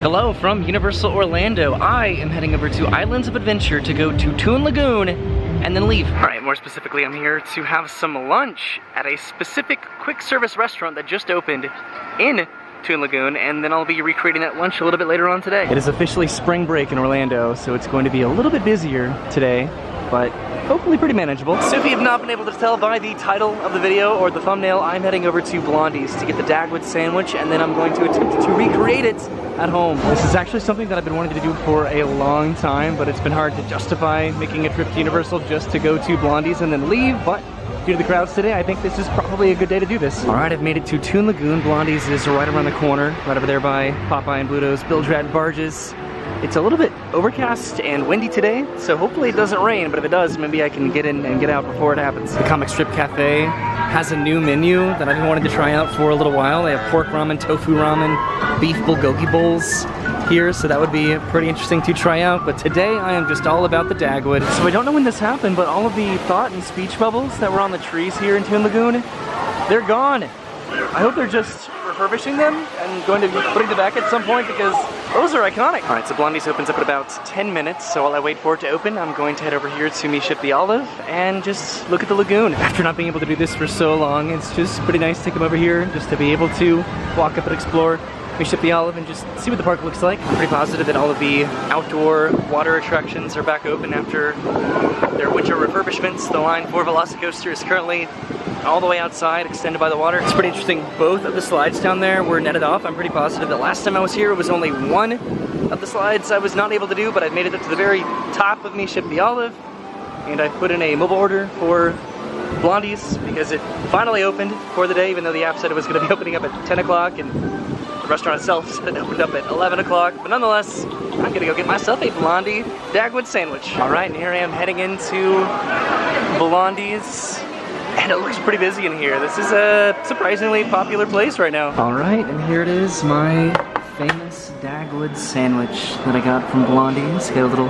Hello from Universal Orlando. I am heading over to Islands of Adventure to go to Toon Lagoon and then leave. Alright, more specifically, I'm here to have some lunch at a specific quick service restaurant that just opened in Toon Lagoon, and then I'll be recreating that lunch a little bit later on today. It is officially spring break in Orlando, so it's going to be a little bit busier today, but hopefully pretty manageable. So if you have not been able to tell by the title of the video or the thumbnail, I'm heading over to Blondie's to get the Dagwood sandwich, and then I'm going to attempt to recreate it at home. This is actually something that I've been wanting to do for a long time, but it's been hard to justify making a trip to Universal just to go to Blondie's and then leave, but due to the crowds today, I think this is probably a good day to do this. Alright, I've made it to Toon Lagoon. Blondie's is right around the corner, right over there by Popeye and Bluto's Bilge Rat Barges. It's a little bit overcast and windy today, so hopefully it doesn't rain, but if it does, maybe I can get in and get out before it happens. The Comic Strip Cafe has a new menu that I've been wanting to try out for a little while. They have pork ramen, tofu ramen, beef bulgogi bowls here, so that would be pretty interesting to try out, but today I am just all about the Dagwood. So I don't know when this happened, but all of the thought and speech bubbles that were on the trees here in Toon Lagoon, they're gone. I hope they're just refurbishing them and going to be putting them back at some point because those are iconic. Alright, so Blondie's opens up in about 10 minutes, so while I wait for it to open, I'm going to head over here to Me Ship the Olive and just look at the lagoon. After not being able to do this for so long, it's just pretty nice to come over here just to be able to walk up and explore Me Ship the Olive and just see what the park looks like. I'm pretty positive that all of the outdoor water attractions are back open after their winter refurbishments. The line for Velocicoaster is currently all the way outside, extended by the water. It's pretty interesting. Both of the slides down there were netted off. I'm pretty positive that last time I was here, it was only one of the slides I was not able to do, but I've made it up to the very top of Me Ship the Olive, and I put in a mobile order for Blondie's because it finally opened for the day, even though the app said it was going to be opening up at 10 o'clock, and the restaurant itself said it opened up at 11 o'clock, but nonetheless, I'm gonna go get myself a Blondie Dagwood sandwich. Alright, and here I am heading into Blondie's, and it looks pretty busy in here. This is a surprisingly popular place right now. Alright, and here it is, my famous Dagwood sandwich that I got from Blondie's. Got a little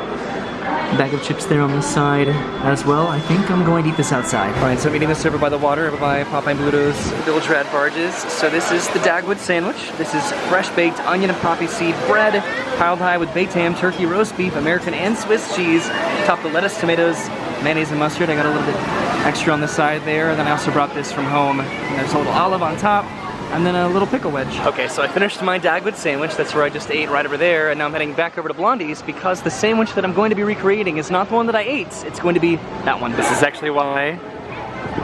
bag of chips there on the side as well. I think I'm going to eat this outside. Alright, so I'm eating this over by the water, over by Popeye and Bluto's Bilge Rat Barges. So this is the Dagwood sandwich. This is fresh baked onion and poppy seed bread, piled high with baked ham, turkey, roast beef, American and Swiss cheese, topped with lettuce, tomatoes, mayonnaise, and mustard. I got a little bit extra on the side there, and then I also brought this from home. And there's a little olive on top, and then a little pickle wedge. Okay, so I finished my Dagwood sandwich. That's where I just ate right over there, and now I'm heading back over to Blondie's because the sandwich that I'm going to be recreating is not the one that I ate. It's going to be that one. This is actually why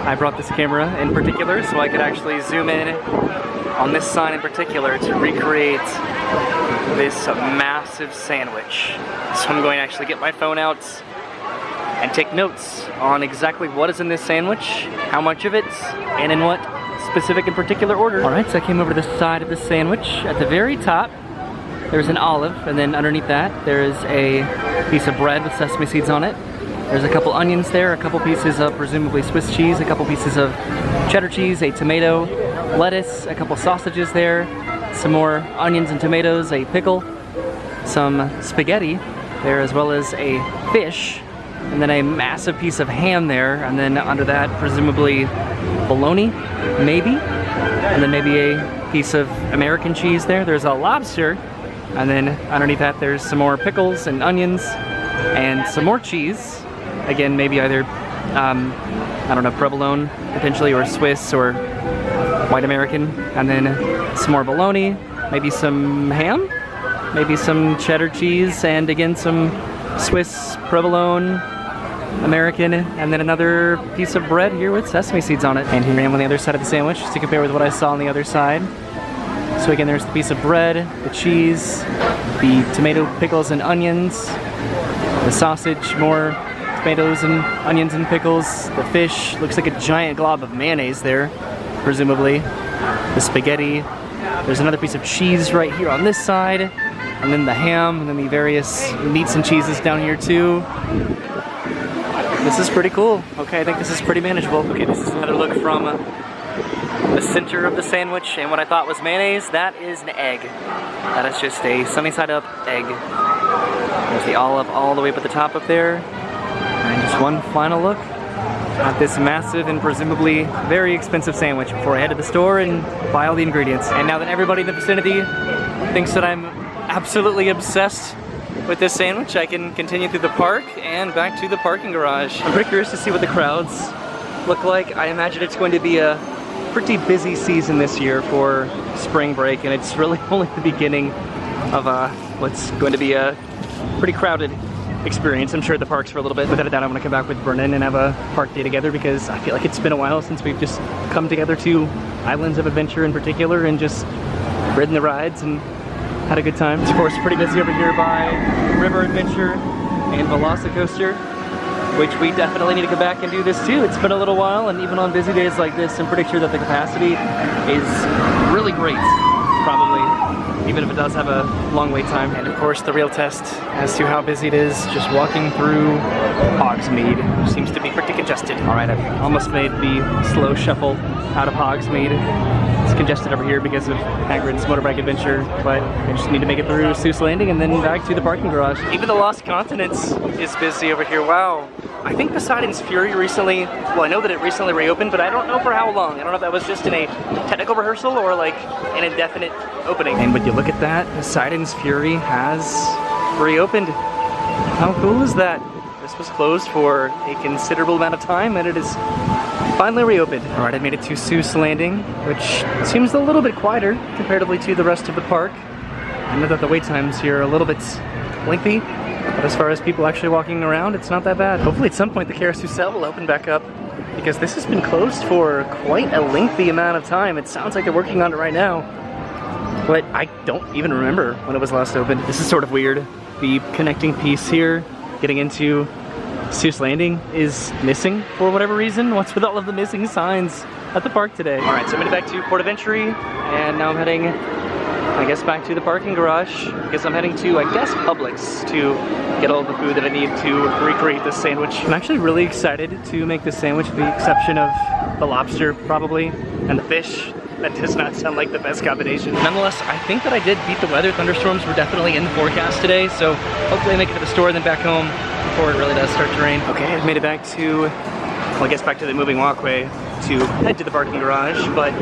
I brought this camera in particular, so I could actually zoom in on this sign in particular to recreate this massive sandwich. So I'm going to actually get my phone out and take notes on exactly what is in this sandwich, how much of it, and in what specific and particular order. Alright, so I came over to the side of the sandwich. At the very top, there's an olive, and then underneath that, there is a piece of bread with sesame seeds on it. There's a couple onions there, a couple pieces of presumably Swiss cheese, a couple pieces of cheddar cheese, a tomato, lettuce, a couple sausages there, some more onions and tomatoes, a pickle, some spaghetti there, as well as a fish, and then a massive piece of ham there, and then under that, presumably bologna, maybe, and then maybe a piece of American cheese there. There's a lobster, and then underneath that there's some more pickles and onions, and some more cheese. Again, maybe either, I don't know, provolone, potentially, or Swiss, or white American, and then some more bologna, maybe some ham, maybe some cheddar cheese, and again, some Swiss, provolone, American, and then another piece of bread here with sesame seeds on it. And here I am on the other side of the sandwich to compare with what I saw on the other side. So again, there's the piece of bread, the cheese, the tomato, pickles, and onions, the sausage, more tomatoes and onions and pickles, the fish, looks like a giant glob of mayonnaise there, presumably, the spaghetti, there's another piece of cheese right here on this side, and then the ham, and then the various meats and cheeses down here too. This is pretty cool. Okay, I think this is pretty manageable. Okay, this is another look from the center of the sandwich, and what I thought was mayonnaise, that is an egg. That is just a sunny side up egg. There's the olive all the way up at the top up there. And just one final look at this massive and presumably very expensive sandwich before I head to the store and buy all the ingredients. And now that everybody in the vicinity thinks that I'm absolutely obsessed with this sandwich. I can continue through the park and back to the parking garage. I'm pretty curious to see what the crowds look like. I imagine it's going to be a pretty busy season this year for spring break, and it's really only the beginning of what's going to be a pretty crowded experience, I'm sure, at the parks for a little bit. Without a doubt, I want to come back with Brennan and have a park day together, because I feel like it's been a while since we've just come together to Islands of Adventure in particular and just ridden the rides and had a good time. It's of course pretty busy over here by River Adventure and Velocicoaster, which we definitely need to come back and do this too. It's been a little while, and even on busy days like this, I'm pretty sure that the capacity is really great, probably, even if it does have a long wait time. And of course, the real test as to how busy it is, just walking through Hogsmeade, which seems to be pretty congested. All right, I've almost made the slow shuffle out of Hogsmeade. It's congested over here because of Hagrid's motorbike adventure, but I just need to make it through Seuss Landing and then back to the parking garage. Even the Lost Continents is busy over here. Wow. I think Poseidon's Fury recently, well, I know that it recently reopened, but I don't know for how long. I don't know if that was just in a technical rehearsal or like an indefinite opening. And when you look at that, Poseidon's Fury has reopened. How cool is that? This was closed for a considerable amount of time, and it is finally reopened. All right, I made it to Seuss Landing, which seems a little bit quieter comparatively to the rest of the park. I know that the wait times here are a little bit lengthy, but as far as people actually walking around, it's not that bad. Hopefully at some point the Carousel will open back up, because this has been closed for quite a lengthy amount of time. It sounds like they're working on it right now, but I don't even remember when it was last opened. This is sort of weird. The connecting piece here, getting into Seuss Landing, is missing for whatever reason. What's with all of the missing signs at the park today? All right, so I'm headed back to Port Adventure, and now I'm heading, I guess, back to the parking garage, because I'm heading to, I guess, Publix to get all the food that I need to recreate this sandwich. I'm actually really excited to make this sandwich, with the exception of the lobster, probably, and the fish. That does not sound like the best combination. Nonetheless, I think that I did beat the weather. Thunderstorms were definitely in the forecast today, so hopefully I make it to the store and then back home before it really does start to rain. Okay, I've made it back to, well, I guess back to the moving walkway to head to the parking garage, but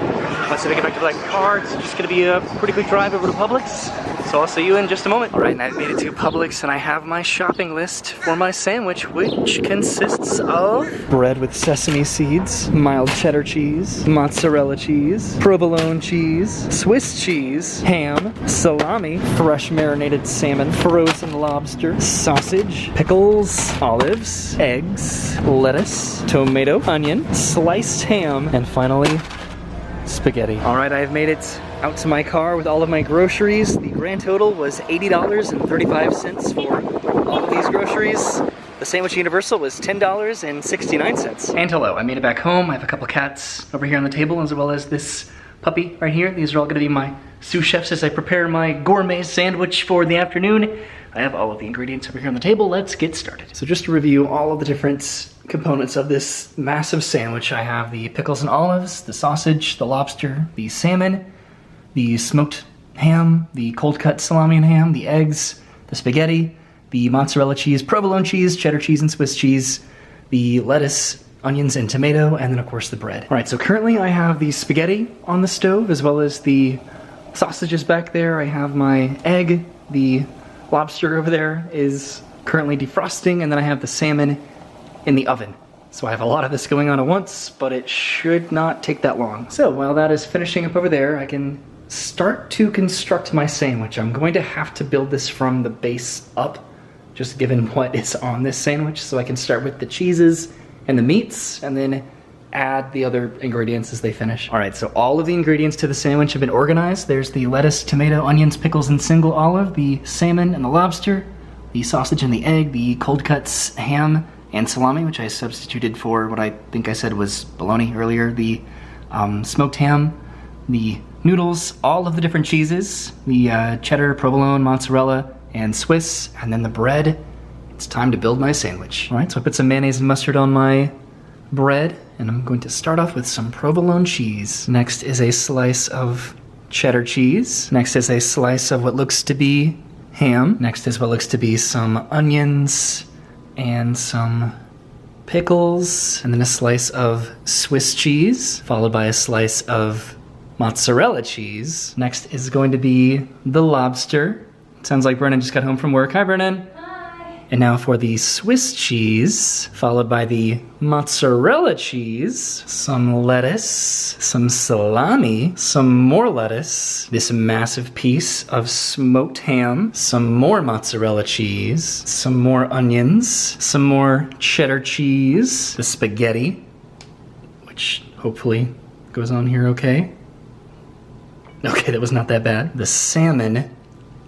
once I get back to the car, it's just gonna be a pretty quick drive over to Publix, so I'll see you in just a moment. All right, and I've made it to Publix, and I have my shopping list for my sandwich, which consists of bread with sesame seeds, mild cheddar cheese, mozzarella cheese, provolone cheese, Swiss cheese, ham, salami, fresh marinated salmon, frozen lobster, sausage, pickles, olives, eggs, lettuce, tomato, onion, sliced ham, and finally, spaghetti. All right, I've made it out to my car with all of my groceries. The grand total was $80.35 for all of these groceries. The sandwich universal was $10.69. And hello, I made it back home. I have a couple cats over here on the table, as well as this puppy right here. These are all gonna be my sous chefs as I prepare my gourmet sandwich for the afternoon. I have all of the ingredients over here on the table. Let's get started. So just to review all of the different components of this massive sandwich, I have the pickles and olives, the sausage, the lobster, the salmon, the smoked ham, the cold cut salami and ham, the eggs, the spaghetti, the mozzarella cheese, provolone cheese, cheddar cheese, and Swiss cheese, the lettuce, onions, and tomato, and then of course the bread. All right, so currently I have the spaghetti on the stove, as well as the sausages back there. I have my egg, the lobster over there is currently defrosting, and then I have the salmon in the oven. So I have a lot of this going on at once, but it should not take that long. So while that is finishing up over there, I can start to construct my sandwich. I'm going to have to build this from the base up, just given what is on this sandwich. So I can start with the cheeses and the meats, and then add the other ingredients as they finish. All right, so all of the ingredients to the sandwich have been organized. There's the lettuce, tomato, onions, pickles, and single olive, the salmon and the lobster, the sausage and the egg, the cold cuts, ham, and salami, which I substituted for what I think I said was bologna earlier, the smoked ham, the noodles, all of the different cheeses, the cheddar, provolone, mozzarella, and Swiss, and then the bread. It's time to build my sandwich. All right, so I put some mayonnaise and mustard on my bread, and I'm going to start off with some provolone cheese. Next is a slice of cheddar cheese. Next is a slice of what looks to be ham. Next is what looks to be some onions and some pickles, and then a slice of Swiss cheese, followed by a slice of mozzarella cheese. Next is going to be the lobster, Sounds like Brennan just got home from work. Hi, Brennan. And now for the Swiss cheese, followed by the mozzarella cheese, some lettuce, some salami, some more lettuce, this massive piece of smoked ham, some more mozzarella cheese, some more onions, some more cheddar cheese, the spaghetti, which hopefully goes on here okay. Okay, that was not that bad. The salmon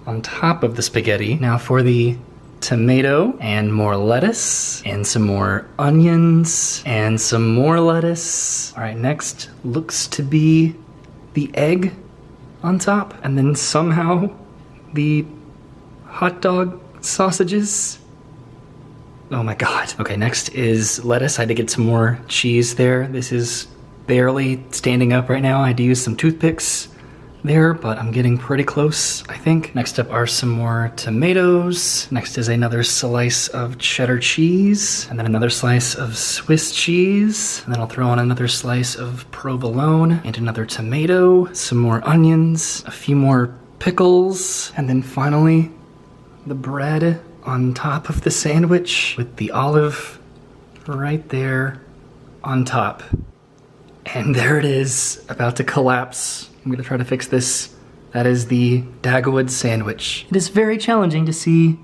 on top of the spaghetti. Now for the tomato and more lettuce and some more onions and some more lettuce. All right, next looks to be the egg on top, and then somehow the hot dog sausages. Oh my God. Okay, next is lettuce. I had to get some more cheese there. This is barely standing up right now. I had to use some toothpicks there, but I'm getting pretty close, I think. Next up are some more tomatoes. Next is another slice of cheddar cheese, and then another slice of Swiss cheese. And then I'll throw on another slice of provolone and another tomato, some more onions, a few more pickles, and then finally the bread on top of the sandwich with the olive right there on top. And there it is, about to collapse. I'm gonna try to fix this. That is the Dagwood sandwich. It is very challenging to see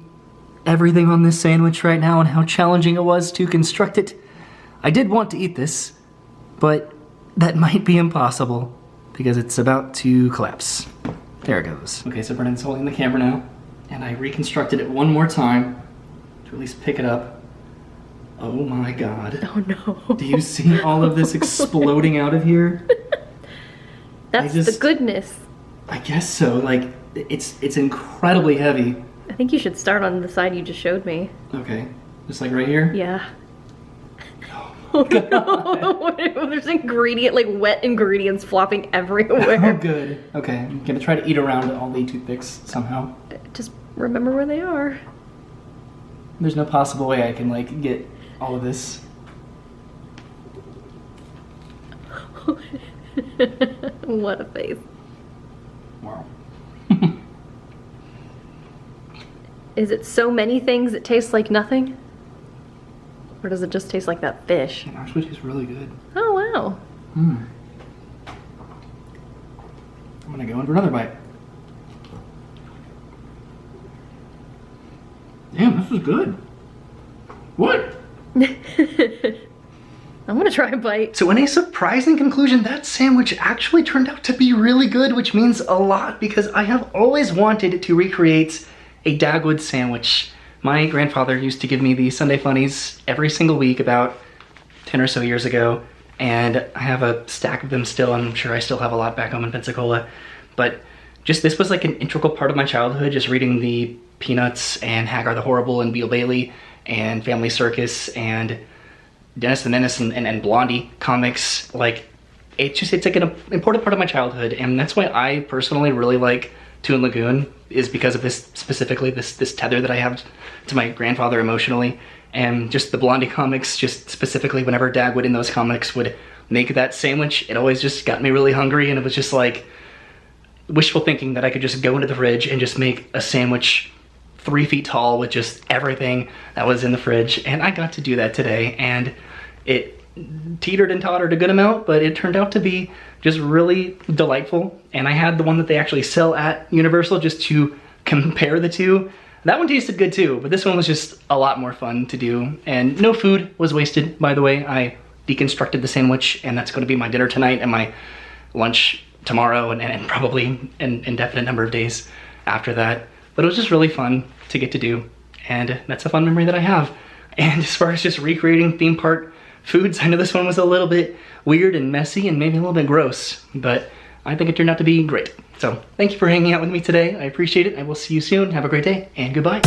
everything on this sandwich right now and how challenging it was to construct it. I did want to eat this, but that might be impossible because it's about to collapse. There it goes. Okay, so Brennan's holding the camera now, and I reconstructed it one more time to at least pick it up. Oh my God. Oh no. Do you see all of this exploding out of here? That's the goodness. I guess so. Like, it's incredibly heavy. I think you should start on the side you just showed me. Okay. Just like right here? Yeah. Oh no. There's like wet ingredients flopping everywhere. Oh, good. Okay, I'm gonna try to eat around all the toothpicks somehow. Just remember where they are. There's no possible way I can, like, get all of this. What a face. Wow. Is it so many things it tastes like nothing? Or does it just taste like that fish? It actually tastes really good. Oh, wow. I'm gonna go in for another bite. Damn, this is good. What? I'm gonna try a bite. So in a surprising conclusion, that sandwich actually turned out to be really good, which means a lot because I have always wanted to recreate a Dagwood sandwich. My grandfather used to give me the Sunday Funnies every single week about 10 or so years ago, and I have a stack of them still. I'm sure I still have a lot back home in Pensacola, but just this was like an integral part of my childhood, just reading the Peanuts and Hagar the Horrible and Beale Bailey and Family Circus and Dennis the Menace and Blondie comics. Like, it's like an important part of my childhood, and that's why I personally really like Toon Lagoon, is because of this, specifically this tether that I have to my grandfather emotionally. And just the Blondie comics, just specifically whenever Dagwood in those comics would make that sandwich, it always just got me really hungry, and it was just like wishful thinking that I could just go into the fridge and just make a sandwich 3 feet tall with just everything that was in the fridge. And I got to do that today, and it teetered and tottered a good amount, but it turned out to be just really delightful. And I had the one that they actually sell at Universal just to compare the two. That one tasted good too, but this one was just a lot more fun to do. And no food was wasted, by the way. I deconstructed the sandwich, and that's going to be my dinner tonight and my lunch tomorrow, and probably an indefinite number of days after that. But it was just really fun to get to do, and that's a fun memory that I have. And as far as just recreating theme park foods, I know this one was a little bit weird and messy and maybe a little bit gross, but I think it turned out to be great. So thank you for hanging out with me today. I appreciate it. I will see you soon. Have a great day, and goodbye.